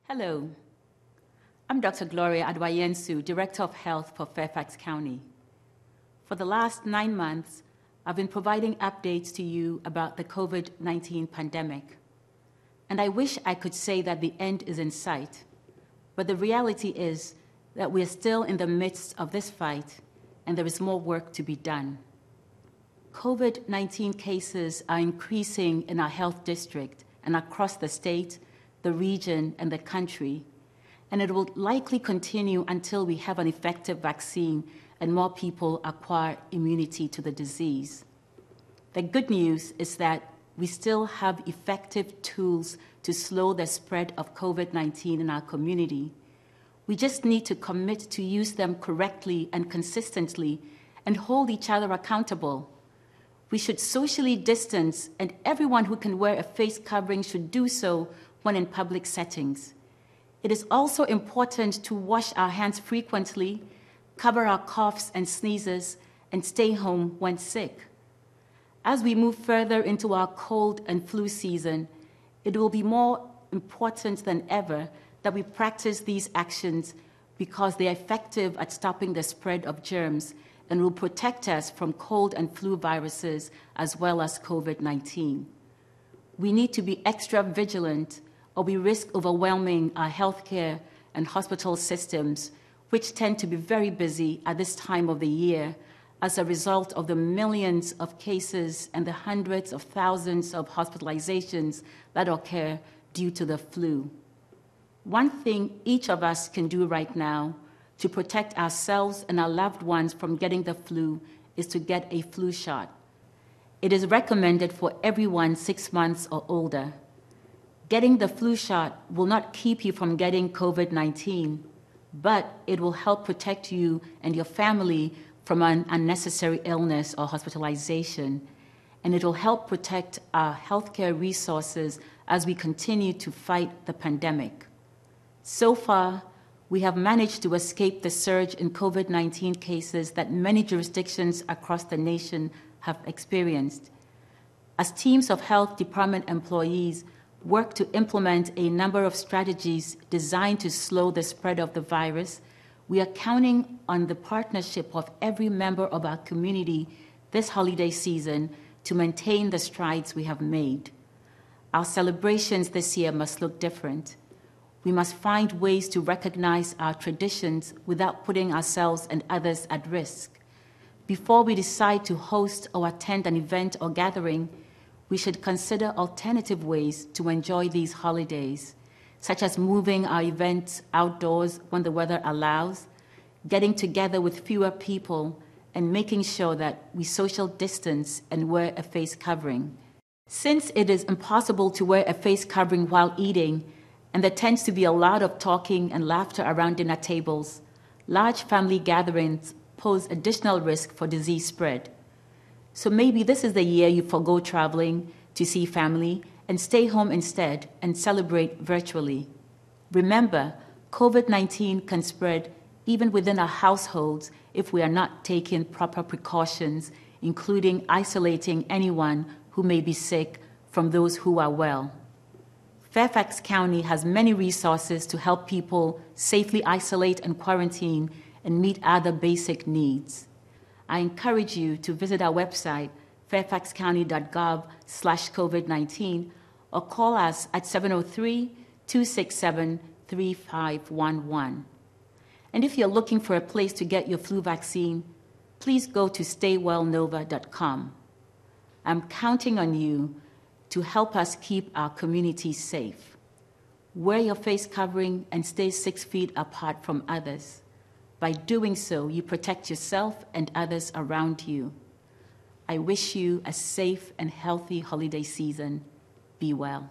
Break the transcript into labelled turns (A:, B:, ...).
A: Hello, I'm Dr. Gloria Addo-Ayensu, Director of Health for Fairfax County. For the last 9 months, I've been providing updates to you about the COVID-19 pandemic. And I wish I could say that the end is in sight, but the reality is that we're still in the midst of this fight and there is more work to be done. COVID-19 cases are increasing in our health district and across the state, the region, and the country, and it will likely continue until we have an effective vaccine and more people acquire immunity to the disease. The good news is that we still have effective tools to slow the spread of COVID-19 in our community. We just need to commit to use them correctly and consistently and hold each other accountable. We should socially distance, and everyone who can wear a face covering should do so when in public settings. It is also important to wash our hands frequently, cover our coughs and sneezes, and stay home when sick. As we move further into our cold and flu season, it will be more important than ever that we practice these actions because they are effective at stopping the spread of germs and will protect us from cold and flu viruses as well as COVID-19. We need to be extra vigilant or we risk overwhelming our healthcare and hospital systems, which tend to be very busy at this time of the year as a result of the millions of cases and the hundreds of thousands of hospitalizations that occur due to the flu. One thing each of us can do right now to protect ourselves and our loved ones from getting the flu is to get a flu shot. It is recommended for everyone 6 months or older. Getting the flu shot will not keep you from getting COVID-19, but it will help protect you and your family from an unnecessary illness or hospitalization, and it will help protect our healthcare resources as we continue to fight the pandemic. So far, we have managed to escape the surge in COVID-19 cases that many jurisdictions across the nation have experienced. As teams of health department employees work to implement a number of strategies designed to slow the spread of the virus, we are counting on the partnership of every member of our community this holiday season to maintain the strides we have made. Our celebrations this year must look different. We must find ways to recognize our traditions without putting ourselves and others at risk. Before we decide to host or attend an event or gathering, we should consider alternative ways to enjoy these holidays, such as moving our events outdoors when the weather allows, getting together with fewer people, and making sure that we social distance and wear a face covering. Since it is impossible to wear a face covering while eating, and there tends to be a lot of talking and laughter around dinner tables, large family gatherings pose additional risk for disease spread. So maybe this is the year you forgo traveling to see family and stay home instead and celebrate virtually. Remember, COVID-19 can spread even within our households if we are not taking proper precautions, including isolating anyone who may be sick from those who are well. Fairfax County has many resources to help people safely isolate and quarantine and meet other basic needs. I encourage you to visit our website, fairfaxcounty.gov/COVID-19, or call us at 703-267-3511. And if you're looking for a place to get your flu vaccine, please go to staywellnova.com. I'm counting on you to help us keep our community safe. Wear your face covering and stay 6 feet apart from others. By doing so, you protect yourself and others around you. I wish you a safe and healthy holiday season. Be well.